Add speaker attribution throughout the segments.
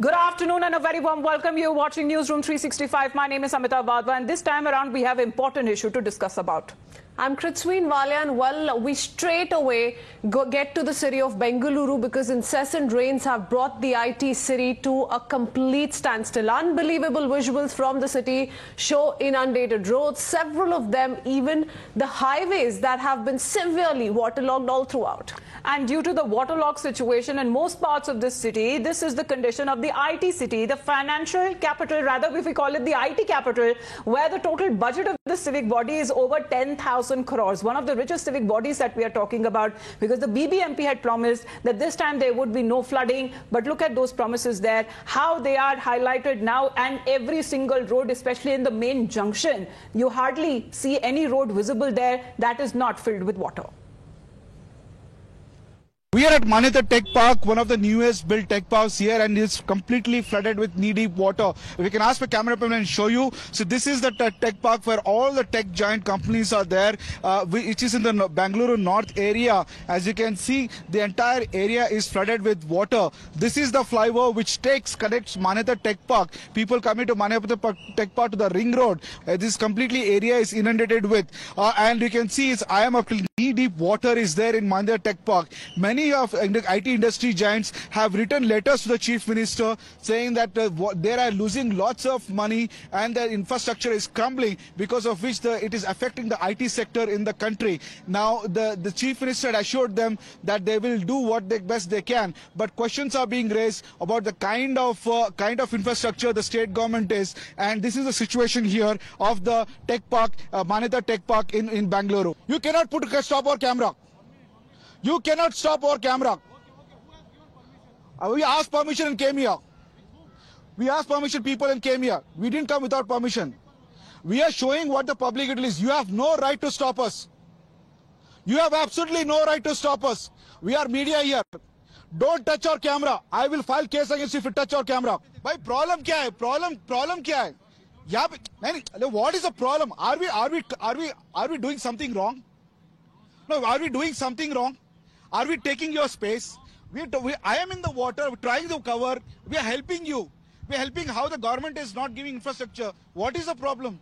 Speaker 1: Good afternoon and a very warm welcome. You're watching Newsroom 365. My name is Amita Vadva, and this time around we have an important issue to discuss about.
Speaker 2: I'm Kritsween Walia, and well, we straight away get to the city of Bengaluru because incessant rains have brought the IT city to a complete standstill. Unbelievable visuals from the city show inundated roads, several of them even the highways that have been severely waterlogged all throughout.
Speaker 1: And due to the waterlogged situation in most parts of this city, this is the condition of the IT city, the financial capital, rather if we call it the IT capital, where the total budget of the civic body is over 10,000 crores. One of the richest civic bodies that we are talking about, because the BBMP had promised that this time there would be no flooding. But look at those promises there, how they are highlighted now, and every single road, especially in the main junction, you hardly see any road visible there that is not filled with water.
Speaker 3: We are at Manyata Tech Park, one of the newest built tech parks here, and it's completely flooded with knee-deep water. We can ask the camera person and show you. So this is the tech park where all the tech giant companies are there, which is in the Bengaluru North area. As you can see, the entire area is flooded with water. This is the flyover which connects Manyata Tech Park. People coming to Manyata Tech Park to the ring road. This completely area is inundated with, and you can see I am up to knee-deep water is there in Manyata Tech Park. Many of IT industry giants have written letters to the Chief Minister saying that they are losing lots of money and their infrastructure is crumbling, because of which it is affecting the IT sector in the country. Now, the Chief Minister had assured them that they will do what best they can, but questions are being raised about the kind of infrastructure the state government is, and this is the situation here of the tech park, Manyata Tech Park in Bengaluru. You cannot stop our camera. You cannot stop our camera. We asked permission and came here. We asked permission people and came here. We didn't come without permission. We are showing what the public it is. You have no right to stop us. You have absolutely no right to stop us. We are media here. Don't touch our camera. I will file case against you if you touch our camera. Bhai, problem kya hai? Problem kya hai? What is the problem? Are we doing something wrong? No, are we doing something wrong? Are we taking your space? I am in the water, trying to cover. We are helping you. We are helping how the government is not giving infrastructure. What is the problem?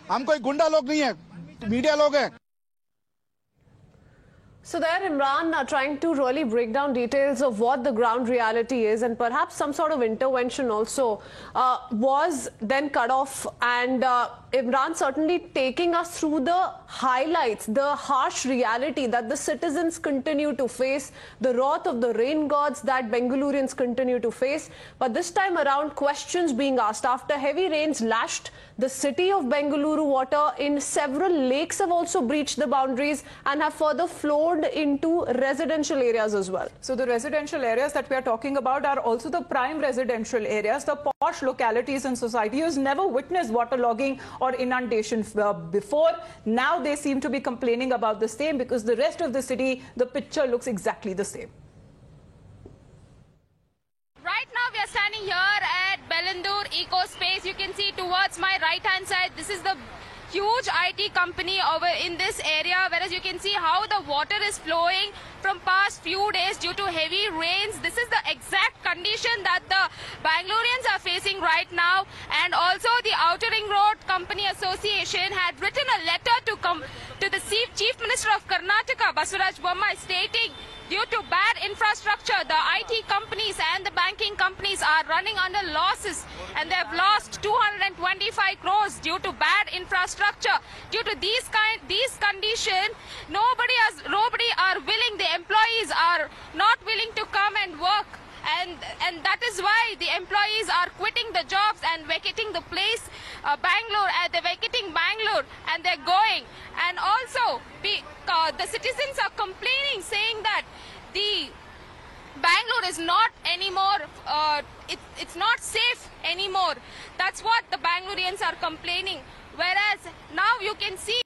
Speaker 3: हम कोई गुंडा लोग नहीं है, media लोग हैं.
Speaker 2: So there, Imran trying to really break down details of what the ground reality is, and perhaps some sort of intervention also was then cut off, and Imran certainly taking us through the highlights, the harsh reality that the citizens continue to face, the wrath of the rain gods that Bengalurians continue to face. But this time around, questions being asked after heavy rains lashed the city of Bengaluru. Water in several lakes have also breached the boundaries and have further flowed into residential areas as well.
Speaker 1: So the residential areas that we are talking about are also the prime residential areas, the posh localities in society who's never witnessed waterlogging or inundation before. Now they seem to be complaining about the same, because the rest of the city, the picture looks exactly the same.
Speaker 4: Right now we are standing here at Bellandur Eco Space. You can see towards my right hand side, this is the huge IT company over in this area, whereas you can see how the water is flowing from past few days due to heavy rains. This is the exact condition that the Bangaloreans are facing right now. And also the Outer Ring Road Company Association had written a letter to the Chief Minister of Karnataka, Basuraj Bommai, stating due to bad infrastructure, the IT companies and the banking companies are running under losses, and they have lost 225 crores due to bad infrastructure. Due to these conditions, nobody are willing. The employees are not willing to come and work, and that is why the employees are quitting the jobs and vacating the place, Bangalore. They're vacating Bangalore and they're going. And also, the citizens are complaining, saying that the Bangalore is not anymore, it's not safe anymore. That's what the Bangaloreans are complaining. Whereas now you can see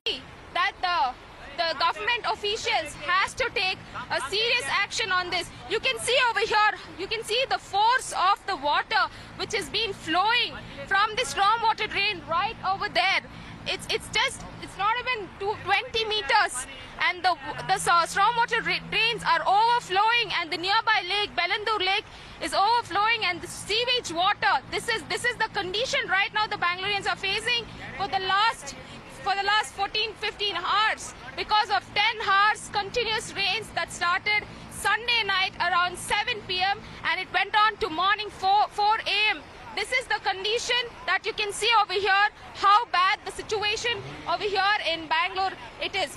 Speaker 4: that the government officials has to take a serious action on this. You can see over here, you can see the force of the water which has been flowing from the stormwater drain right over there. it's not even 20 meters, and the stormwater drains are overflowing, and the nearby lake, Bellandur Lake, is overflowing, and the sewage water. This is the condition right now the Bangaloreans are facing for the last 14-15 hours because of 10 hours continuous rains that started Sunday night around 7 p.m. and it went on to morning 4 a.m. This is the condition that you can see over here, how bad the situation over here in Bangalore it is.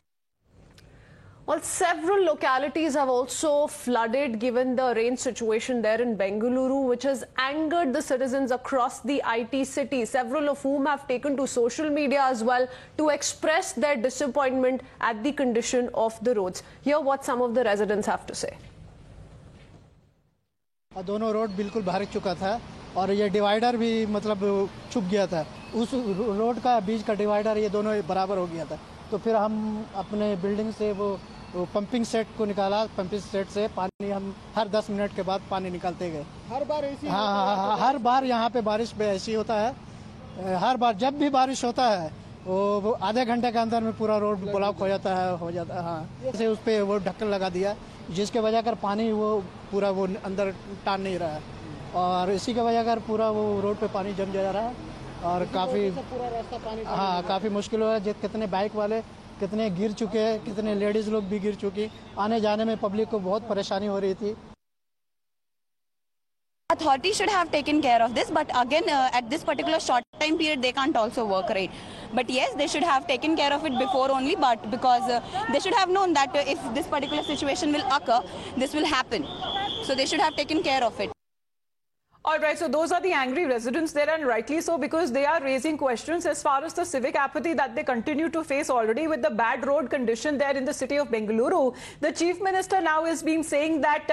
Speaker 2: Well, several localities have also flooded given the rain situation there in Bengaluru, which has angered the citizens across the IT city, several of whom have taken to social media as well to express their disappointment at the condition of the roads. Hear what some of the residents have to say.
Speaker 5: दोनों road बिल्कुल भर चुका था और ये divider भी मतलब छुप गया था, उस रोड का बीच का डिवाइडर ये दोनों बराबर हो गया था। तो फिर हम अपने बिल्डिंग से वो पंपिंग सेट को निकाला, पंपिंग सेट से पानी हम हर 10 मिनट के बाद पानी निकालते गए। हर बार ऐसी हाँ, हर बार यहाँ पे बारिश पे ऐसी होता है। हर बार जब भी बारिश होता है वो आधे घंटे के अंदर में पूरा रोड ब्लॉक हो जाता है हाँ। जैसे उस पर वो ढक्कन लगा दिया, जिसके वजह कर पानी वो पूरा वो अंदर टान नहीं रहा है और इसी के वजह कर पूरा वो रोड पे पानी जम जा रहा है और काफ़ी पूरा रास्ता पानी हाँ काफ़ी मुश्किल हो रहा है। कितने बाइक वाले कितने गिर चुके हैं, कितने लेडीज़ लोग भी गिर चुकी, आने जाने में पब्लिक को बहुत परेशानी हो रही थी।
Speaker 6: Authority should have taken care of this, but again at this particular short time period they can't also work right. But yes, they should have taken care of it before only, but because they should have known that if this particular situation will occur, this will happen. So they should have taken care of it.
Speaker 1: All right, so those are the angry residents there, and rightly so, because they are raising questions as far as the civic apathy that they continue to face already with the bad road condition there in the city of Bengaluru. The Chief Minister now is being saying that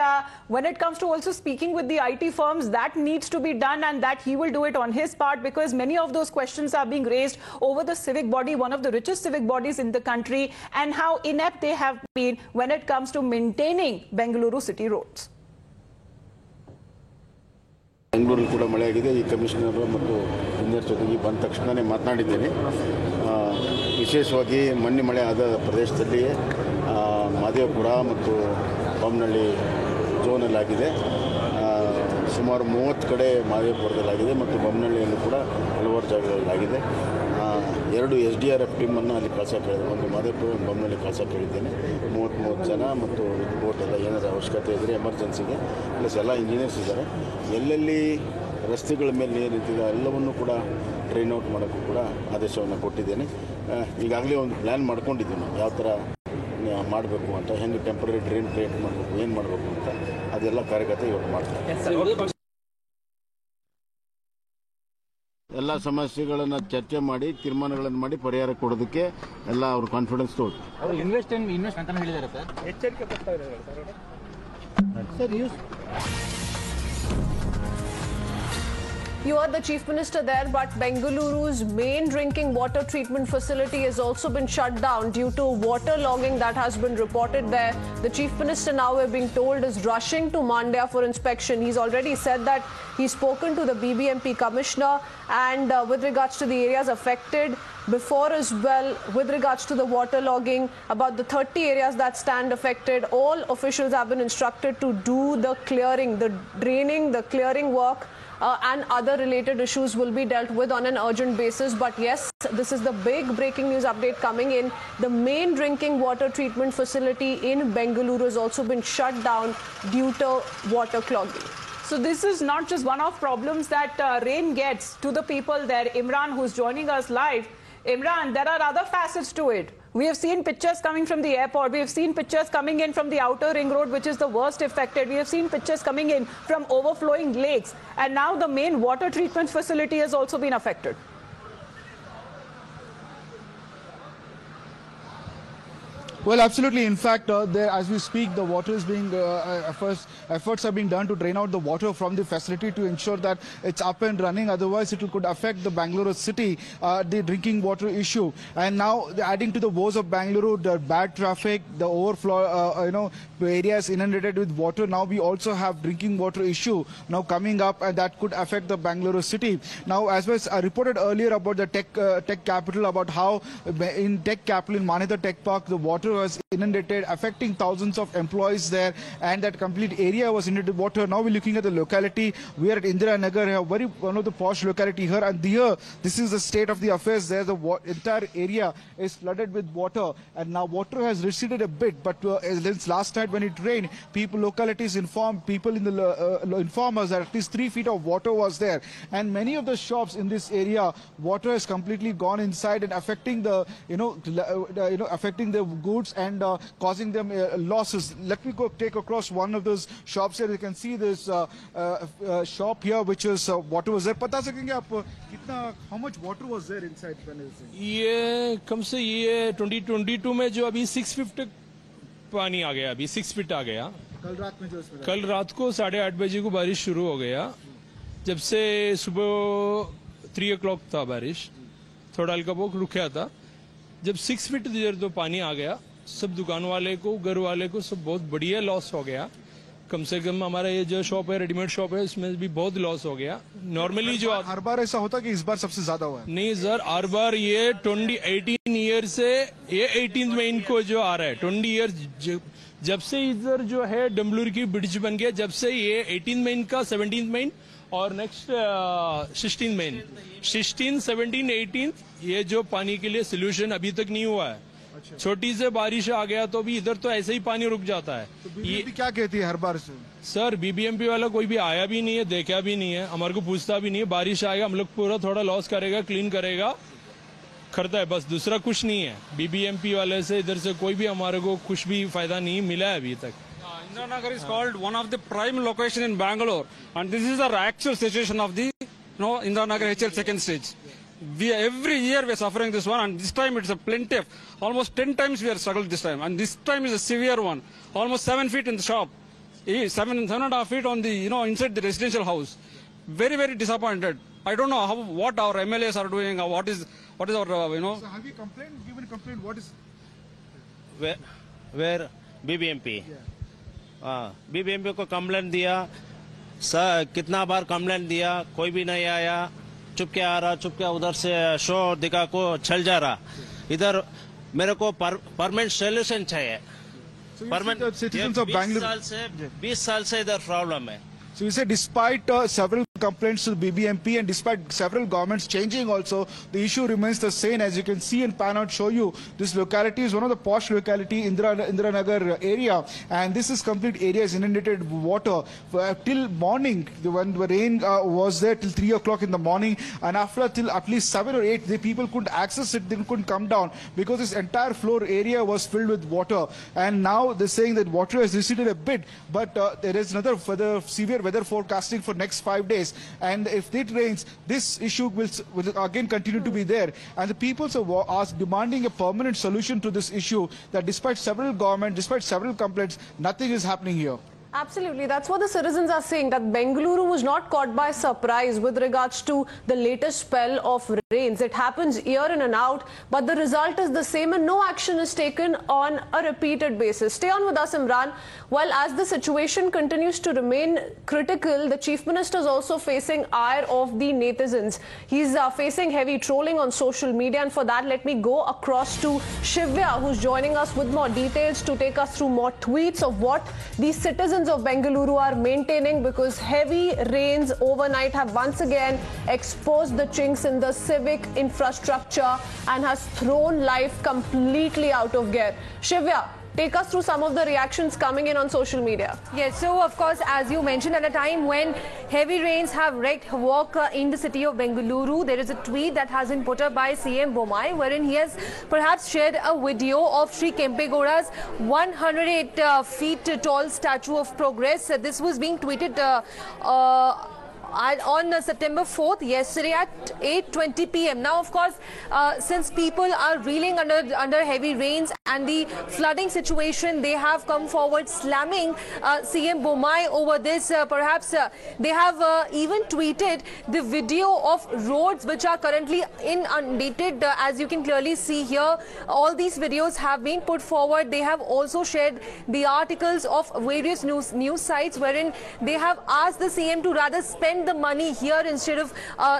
Speaker 1: when it comes to also speaking with the IT firms, that needs to be done and that he will do it on his part, because many of those questions are being raised over the civic body, one of the richest civic bodies in the country, and how inept they have been when it comes to maintaining Bengaluru city roads.
Speaker 7: ಬೆಂಗಳೂರಲ್ಲಿ ಕೂಡ ಮಳೆ ಆಗಿದೆ. ಈ commissioner ಮತ್ತು engineer ಜೊತೆಗೆ ಬಂದ ತಕ್ಷಣವೇ ಮಾತನಾಡಿದ್ದೇನೆ. ವಿಶೇಷವಾಗಿ ಮೊನ್ನೆ ಮಳೆ ಆದ ಪ್ರದೇಶದಲ್ಲಿ ಮಾದೇವಪುರ ಮತ್ತು ಬೊಮ್ಮನಹಳ್ಳಿ ಝೋನಲ್ಲಾಗಿದೆ. ಸುಮಾರು 30 ಕಡೆ ಮಾದೇವಪುರದಲ್ಲಾಗಿದೆ ಮತ್ತು ಬೊಮ್ಮನಹಳ್ಳಿಯಲ್ಲೂ ಕೂಡ ಹಲವಾರು ಜಾಗಗಳಲ್ಲಾಗಿದೆ. 2 SDRF ಟೀಮನ್ನು ಅಲ್ಲಿ ಕಳ್ಸೋಕೆ ಹೇಳಿದೆ. ಒಂದು ಮಾದೇವಪುರ ಒಂದು ಬೊಮ್ಮನಹಳ್ಳಿ ಕಳ್ಸೋಕೆ ಹೇಳಿದ್ದೇನೆ. 30 ಜನ ಮತ್ತು ಬೋಟ್ ಎಲ್ಲ ಏನಾದರೂ ಅವಶ್ಯಕತೆ ಇದ್ದರೆ ಎಮರ್ಜೆನ್ಸಿಗೆ ಪ್ಲಸ್ ಎಲ್ಲ ಇಂಜಿನಿಯರ್ಸ್ ಇದ್ದಾರೆ. ಎಲ್ಲೆಲ್ಲಿ ರಸ್ತೆಗಳ ಮೇಲೆ ನೀರು ನಿಂತಿದೆ ಎಲ್ಲವನ್ನೂ ಕೂಡ ಡ್ರೈನ್ ಔಟ್ ಮಾಡೋಕ್ಕೂ ಕೂಡ ಆದೇಶವನ್ನು ಕೊಟ್ಟಿದ್ದೇನೆ. ಈಗಾಗಲೇ ಒಂದು ಪ್ಲ್ಯಾನ್ ಮಾಡ್ಕೊಂಡಿದ್ದೀವಿ ನಾವು ಯಾವ ಥರ ಮಾಡಬೇಕು ಅಂತ, ಹೆಂಗೆ ಟೆಂಪ್ರರಿ ಡ್ರೈನ್ ಕ್ರಿಯೇಟ್ ಮಾಡಬೇಕು, ಏನು ಮಾಡಬೇಕು ಅಂತ ಅದೆಲ್ಲ ಕಾರ್ಯಗತ ಇವತ್ತು ಮಾಡ್ತಾರೆ. ಎಲ್ಲ ಸಮಸ್ಯೆಗಳನ್ನು ಚರ್ಚೆ ಮಾಡಿ ತೀರ್ಮಾನಗಳನ್ನು ಮಾಡಿ ಪರಿಹಾರ ಕೊಡೋದಕ್ಕೆ ಎಲ್ಲ ಅವರು ಕಾನ್ಫಿಡೆನ್ಸ್ ತೋರಿಸ್ತಾರೆ.
Speaker 8: ಇನ್ವೆಸ್ಟ್ ಅಂತ ಹೇಳಿದ್ದಾರೆ ಸರ್, ಎಚ್ಚರಿಕೆ ಕೊಡ್ತಾ ಇದ್ದಾರೆ
Speaker 5: sir.
Speaker 2: You heard the Chief Minister there, but Bengaluru's main drinking water treatment facility has also been shut down due to water logging that has been reported there. The Chief Minister now, we're being told, is rushing to Mandya for inspection. He's already said that he's spoken to the BBMP Commissioner and with regards to the areas affected before as well, with regards to the water logging, about the 30 areas that stand affected, all officials have been instructed to do the clearing, the draining, the clearing work. And other related issues will be dealt with on an urgent basis. But yes, this is the big breaking news update coming in. The main drinking water treatment facility in Bengaluru has also been shut down due to water clogging.
Speaker 1: So this is not just one-off problems that rain gets to the people there. Imran, who's joining us live. Imran, there are other facets to it. We have seen pictures coming from the airport. We have seen pictures coming in from the outer ring road, which is the worst affected. We have seen pictures coming in from overflowing lakes. And now the main water treatment facility has also been affected.
Speaker 3: Well, absolutely. In fact, as we speak, the water is being efforts are being done to drain out the water from the facility to ensure that it's up and running. Otherwise, it could affect the Bangalore city, the drinking water issue. And now, adding to the woes of Bangalore, the bad traffic, the overflow, areas inundated with water. Now we also have drinking water issue now coming up, and that could affect the Bangalore city. Now, as was reported earlier about the tech capital, about how in tech capital in Manyata Tech Park, the water was inundated, affecting thousands of employees there, and that complete area was inundated with water. Now we're looking at the locality. We are at Indira Nagar, one of the posh locality here, and here this is the state of the affairs there. The entire area is flooded with water, and now water has receded a bit, but since last night when it rained, localities informed people in the inform us that at least 3 feet of water was there, and many of the shops in this area, water has completely gone inside and affecting the affecting the goods and causing them losses. Let me go take across one of those shops here. You can see this shop here, which is water was there. पता सकेंगे आप कितना how much water was there inside?
Speaker 9: ये कम से ये 2022 में जो अभी 6 फीट पानी आ गया, अभी 6 फीट आ गया। कल रात को 8:30 बजे को बारिश शुरू हो गया। जब से सुबह 3 o'clock था बारिश, थोड़ा हल्का बहुत रुका था। जब 6 फीट देर तो पानी आ गया, सब दुकान वाले को, घर वाले को सब बहुत बढ़िया लॉस हो गया। कम से कम हमारा ये जो शॉप है, रेडीमेड शॉप है, इसमें भी बहुत लॉस हो गया। नॉर्मली जो
Speaker 3: हर बार ऐसा होता कि इस बार सबसे ज्यादा हुआ है?
Speaker 9: नहीं सर, हर बार ये 2018 ईयर से ये 18 में इनको जो आ रहा है 20 ईयर जब से इधर जो है डम्बलूर की ब्रिज बन गया, जब से ये 18 में इनका 17 में और नेक्स्ट 16 में 16, 17, 18 ये जो पानी के लिए सोल्यूशन अभी तक नहीं हुआ है। छोटी से बारिश आ गया तो भी इधर तो ऐसे ही पानी रुक जाता है।
Speaker 3: तो बीबीएमपी क्या कहती है हर बार से?
Speaker 9: सर बीबीएमपी वाला कोई भी आया भी नहीं है, देखा भी नहीं है, हमारे को पूछता भी नहीं है। बारिश आएगा हम लोग पूरा थोड़ा लॉस करेगा, क्लीन करेगा, करता है, बस दूसरा कुछ नहीं है। बीबीएमपी वाले से इधर से कोई भी हमारे को कुछ भी फायदा नहीं मिला है अभी तक।
Speaker 10: Indira Nagar is called one of the prime location in Bangalore, and this is the actual situation of the Indira Nagar HL second stage. Every year we are suffering this one, and this time it's a plenty of almost 10 times we are struggled this time, and this time is a severe one. Almost 7 feet in the shop, 7.5 feet on the inside the residential house. Very, very disappointed. I don't know what our MLAs are doing, or what is our
Speaker 3: So have you complained? Given a complaint, what is?
Speaker 11: Where BBMP? BBMP को complaint दिया, कितना बार complaint दिया, कोई भी नहीं आया, चुपके आ रहा, चुपके उधर से शो दिखा को चल जा रहा। इधर मेरे को परमानेंट सोल्यूशन चाहिए। परमानेंट 20 साल से इधर प्रॉब्लम है।
Speaker 3: So you say despite several complaints to the BBMP and despite several governments changing also, the issue remains the same. As you can see and pan out show you, this locality is one of the posh locality in Indira Nagar area, and this is complete area is inundated with water till morning. When the rain was there till 3 o'clock in the morning, and after till at least 7 or 8, the people couldn't access it, they couldn't come down because this entire floor area was filled with water. And now they're saying that water has receded a bit, but there is another further severe weather forecasting for next 5 days, and if it rains, this issue will again continue to be there, and the people are demanding a permanent solution to this issue, that despite several governments, despite several complaints, nothing is happening here.
Speaker 2: Absolutely. That's what the citizens are saying, that Bengaluru was not caught by surprise with regards to the latest spell of rains. It happens year in and out, but the result is the same and no action is taken on a repeated basis. Stay on with us, Imran. Well, as the situation continues to remain critical, the Chief Minister is also facing ire of the netizens. He's facing heavy trolling on social media, and for that, let me go across to Shivya, who's joining us with more details to take us through more tweets of what the citizens of Bengaluru are maintaining, because heavy rains overnight have once again exposed the chinks in the civic infrastructure and has thrown life completely out of gear. Shivya, take us through some of the reactions coming in on social media.
Speaker 12: Yes, so of course, as you mentioned, at a time when heavy rains have wreaked havoc in the city of Bengaluru, there is a tweet that has been put up by CM Bommai, wherein he has perhaps shared a video of Sri Kempegoda's 108 feet tall statue of progress. This was being tweeted on September 4th, yesterday at 8:20 p.m. Now, of course, since people are reeling under heavy rains and the flooding situation, they have come forward slamming CM Bomai over this. Perhaps they have even tweeted the video of roads which are currently inundated. As you can clearly see here, all these videos have been put forward. They have also shared the articles of various news sites wherein they have asked the CM to rather spend the money here instead of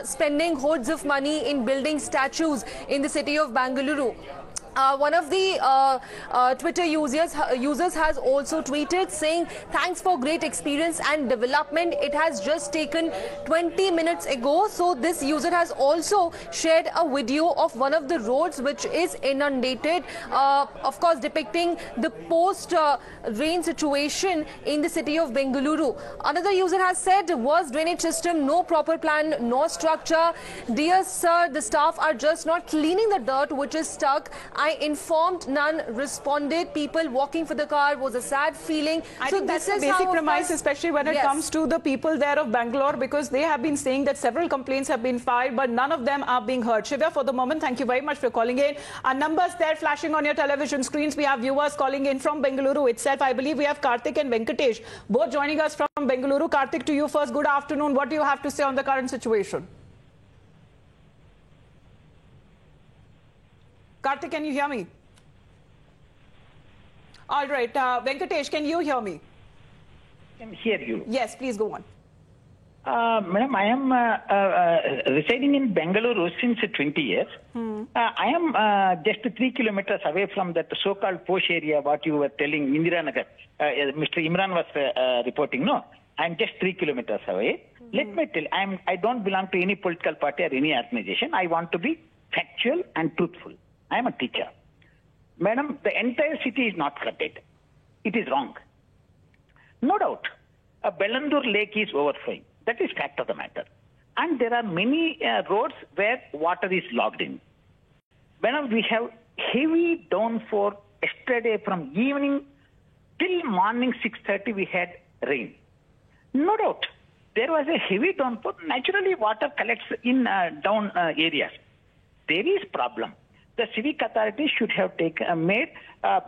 Speaker 12: spending hordes of money in building statues in the city of Bengaluru. One of the Twitter users has also tweeted saying, "Thanks for great experience and development. It has just taken 20 minutes ago." So this user has also shared a video of one of the roads which is inundated, of course depicting the post-rain situation in the city of Bengaluru. Another user has said, "Worst drainage system, no proper plan, no structure. Dear sir, the staff are just not cleaning the dirt which is stuck. I informed, none responded. People walking for the car was a sad feeling."
Speaker 1: I think that's the basic premise, especially when it comes to the people there of Bangalore, because they have been saying that several complaints have been filed, but none of them are being heard. Shivya, for the moment, thank you very much for calling in. Our numbers there flashing on your television screens. We have viewers calling in from Bengaluru itself. I believe we have Karthik and Venkatesh, both joining us from Bengaluru. Karthik, to you first. Good afternoon. What do you have to say on the current situation? Karthik, can you hear me? All right. Venkatesh, can you hear me?
Speaker 13: I can hear you.
Speaker 1: Yes, please go on.
Speaker 13: Madam, I am residing in Bengaluru since 20 years. I am just 3 kilometers away from that so-called posh area, what you were telling, Indira Nagar. Mr. Imran was reporting. No, I am just 3 kilometers away. Let me tell, I don't belong to any political party or any organization. I want to be factual and truthful. I am a teacher. Madam, the entire city is not flooded. It is wrong. No doubt, a Bellandur lake is overflowing. That is fact of the matter. And there are many roads where water is logged in. When we have heavy downpour yesterday from evening till morning 6:30, we had rain. No doubt, there was a heavy downpour. Naturally, water collects in down areas. There is problem. The civic authorities should have made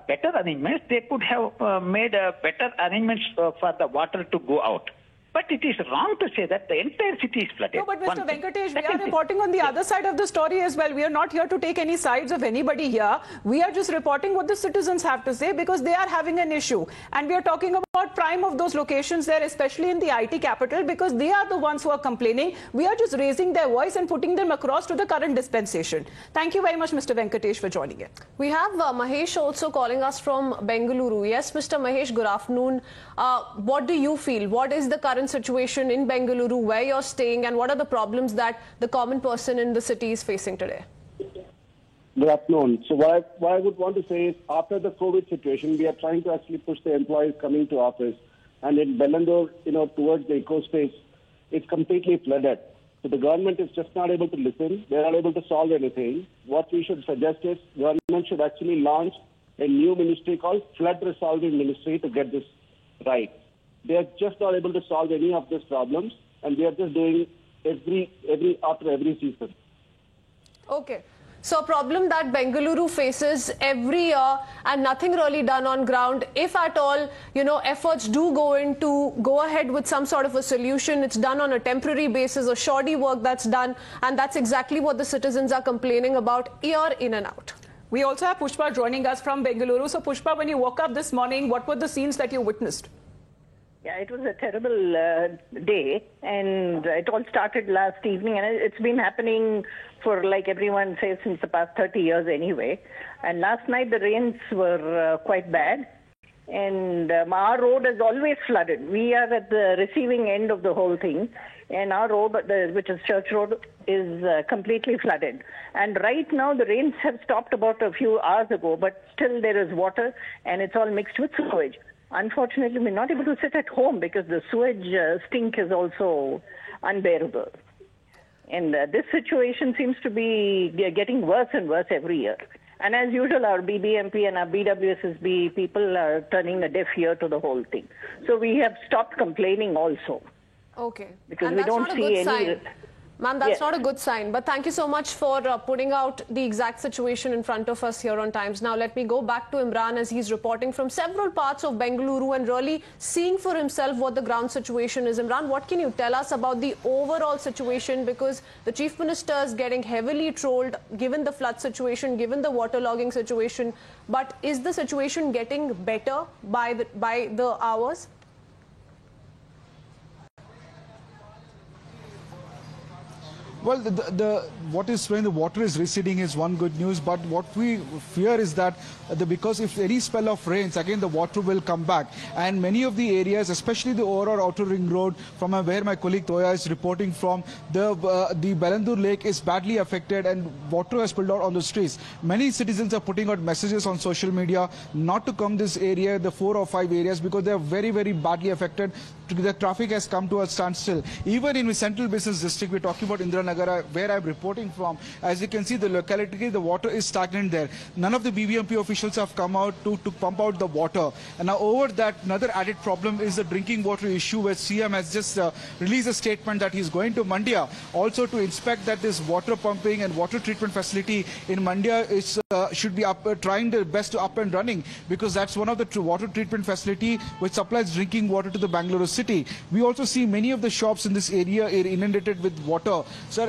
Speaker 13: better arrangements. They could have made better arrangements for the water to go out. But it is wrong to say that the entire city is flooded.
Speaker 1: No, but Mr. Venkatesh, we are reporting on the other side of the story as well. We are not here to take any sides of anybody here. We are just reporting what the citizens have to say because they are having an issue. And we are talking about prime of those locations there, especially in the IT capital, because they are the ones who are complaining. We are just raising their voice and putting them across to the current dispensation. Thank you very much, Mr. Venkatesh, for joining in.
Speaker 2: We have Mahesh also calling us from Bengaluru. Yes, Mr. Mahesh, good afternoon. What do you feel? What is the current situation in Bengaluru, where you're staying, and what are the problems that the common person in the city is facing today?
Speaker 14: Good afternoon. So what I would want to say is, after the COVID situation, we are trying to actually push the employees coming to office. And in Bellandur, towards the eco space, it's completely flooded. So the government is just not able to listen. They're not able to solve anything. What we should suggest is, government should actually launch a new ministry called Flood Resolving Ministry to get this right. They are just not able to solve any of these problems, and they are just doing after every season.
Speaker 2: Okay. So a problem that Bengaluru faces every year and nothing really done on ground. If at all, efforts do go ahead with some sort of a solution, it's done on a temporary basis, or shoddy work that's done, and that's exactly what the citizens are complaining about year in and out.
Speaker 1: We also have Pushpa joining us from Bengaluru. So Pushpa, when you woke up this morning, what were the scenes that you witnessed?
Speaker 15: Yeah, it was a terrible day, and it all started last evening, and it's been happening for, like everyone says, since the past 30 years anyway. And last night the rains were quite bad, and our road is always flooded. We are at the receiving end of the whole thing, and our road, which is Church Road, is completely flooded. And right now the rains have stopped about a few hours ago, but still there is water, and it's all mixed with sewage. Unfortunately, we're not able to sit at home because the sewage stink is also unbearable. And this situation seems to be getting worse and worse every year. And as usual, our BBMP and our BWSSB people are turning a deaf ear to the whole thing. So we have stopped complaining also.
Speaker 2: Okay.
Speaker 15: Because
Speaker 2: and
Speaker 15: we
Speaker 2: that's
Speaker 15: don't
Speaker 2: not a
Speaker 15: see
Speaker 2: good
Speaker 15: any...
Speaker 2: sign. Ma'am, that's
Speaker 15: Yes.
Speaker 2: not a good sign. But thank you so much for putting out the exact situation in front of us here on Times. Now, let me go back to Imran as he's reporting from several parts of Bengaluru and really seeing for himself what the ground situation is. Imran, what can you tell us about the overall situation? Because the Chief Minister is getting heavily trolled given the flood situation, given the waterlogging situation. But is the situation getting better by the hours?
Speaker 3: Well, what is when the water is receding is one good news, but what we fear is that because if any spell of rains, again the water will come back, and many of the areas, especially the Aurora Outer Ring Road, from where my colleague Toya is reporting from, the Bellandur Lake is badly affected, and water has spilled out on the streets. Many citizens are putting out messages on social media not to come this area, the 4 or 5 areas, because they are very, very badly affected. The traffic has come to a standstill. Even in the Central Business District, we're talking about Indiranagar, where I'm reporting from. As you can see, the locality, the water is stagnant there. None of the BBMP officials have come out to pump out the water. And now over that, another added problem is the drinking water issue, where CM has just released a statement that he's going to Mandya also to inspect that this water pumping and water treatment facility in Mandya is should be trying their best to up and running, because that's one of the water treatment facility which supplies drinking water to the Bangalore city. We also see many of the shops in this area are inundated with water. Sir,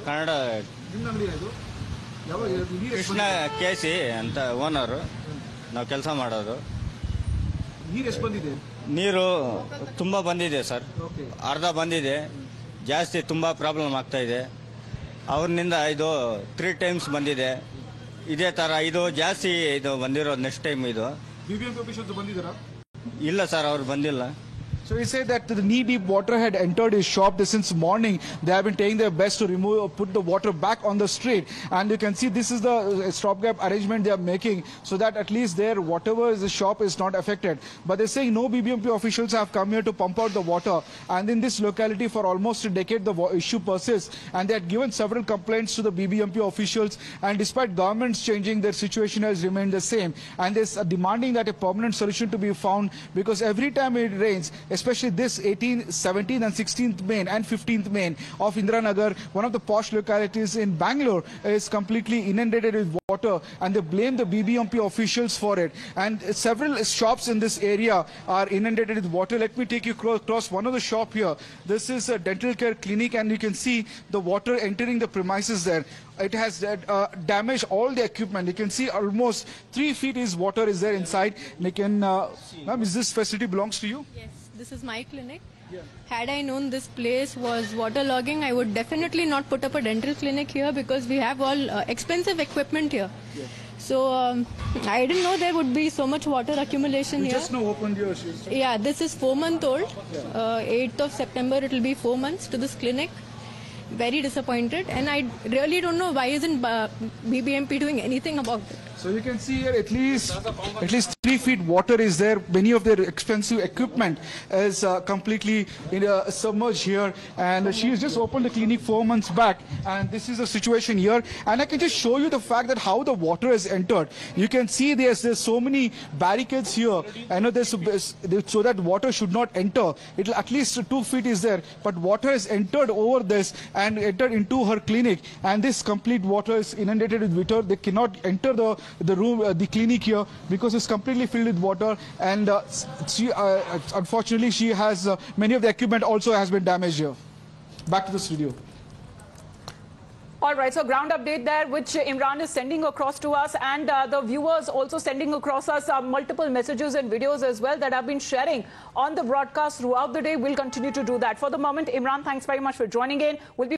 Speaker 16: Kannada Krishna K C ಅಂತ owner ನಾವು ಕೆಲಸ ಮಾಡೋದು. ನೀರು ತುಂಬಾ ಬಂದಿದೆ sir, ಅರ್ಧ ಬಂದಿದೆ, ಜಾಸ್ತಿ ತುಂಬಾ ಪ್ರಾಬ್ಲಮ್ ಆಗ್ತಾ ಇದೆ. ಅವ್ರನಿಂದ ಇದು 3 times ಬಂದಿದೆ. ಇದೇ ತರ ಇದು ಜಾಸ್ತಿ ಇದು ಬಂದಿರೋದು ನೆಕ್ಸ್ಟ್ ಟೈಮ್ ಇದು. ಇಲ್ಲ ಸರ್, ಅವ್ರು ಬಂದಿಲ್ಲ.
Speaker 3: So he said that the knee-deep water had entered his shop since morning. They have been taking their best to put the water back on the street. And you can see this is the stopgap arrangement they are making, so that at least their whatever is the shop is not affected. But they're saying no BBMP officials have come here to pump out the water. And in this locality for almost a decade the issue persists. And they had given several complaints to the BBMP officials. And despite governments changing, their situation has remained the same. And they're demanding that a permanent solution to be found, because every time it rains, especially this 18th, 17th and 16th main and 15th main of Indiranagar, one of the posh localities in Bangalore, is completely inundated with water, and they blame the BBMP officials for it. And several shops in this area are inundated with water. Let me take you across one of the shop here. This is a dental care clinic, and you can see the water entering the premises there. It has damaged all the equipment. You can see almost 3 feet is water is there inside. You can, ma'am, is this facility belongs to you?
Speaker 17: Yes, this is my clinic. Yeah. Had I known this place was waterlogging, I would definitely not put up a dental clinic here, because we have all expensive equipment here. Yeah. So I didn't know there would be so much water accumulation here.
Speaker 3: Just now opened your shoes.
Speaker 17: Yeah, this is 4 months old. 8th of September it will be 4 months to this clinic. Very disappointed, and I really don't know why isn't BBMP doing anything about it.
Speaker 3: So you can see here at least 3 feet water is there. Many of their expensive equipment is completely submerged here. And she has just opened the clinic 4 months back, and this is the situation here. And I can just show you the fact that how the water has entered. You can see there's so many barricades here. I know there's so that water should not enter. It'll at least 2 feet is there, but water has entered over this and entered into her clinic. And this complete water is inundated with water. They cannot enter the room, the clinic here, because it's completely filled with water. And she, unfortunately, she has many of the equipment also has been damaged here. Back to the studio.
Speaker 1: All right, so ground update there, which Imran is sending across to us, and the viewers also sending across us multiple messages and videos as well that have been sharing on the broadcast throughout the day. We'll continue to do that. For the moment, Imran, thanks very much for joining in. We'll be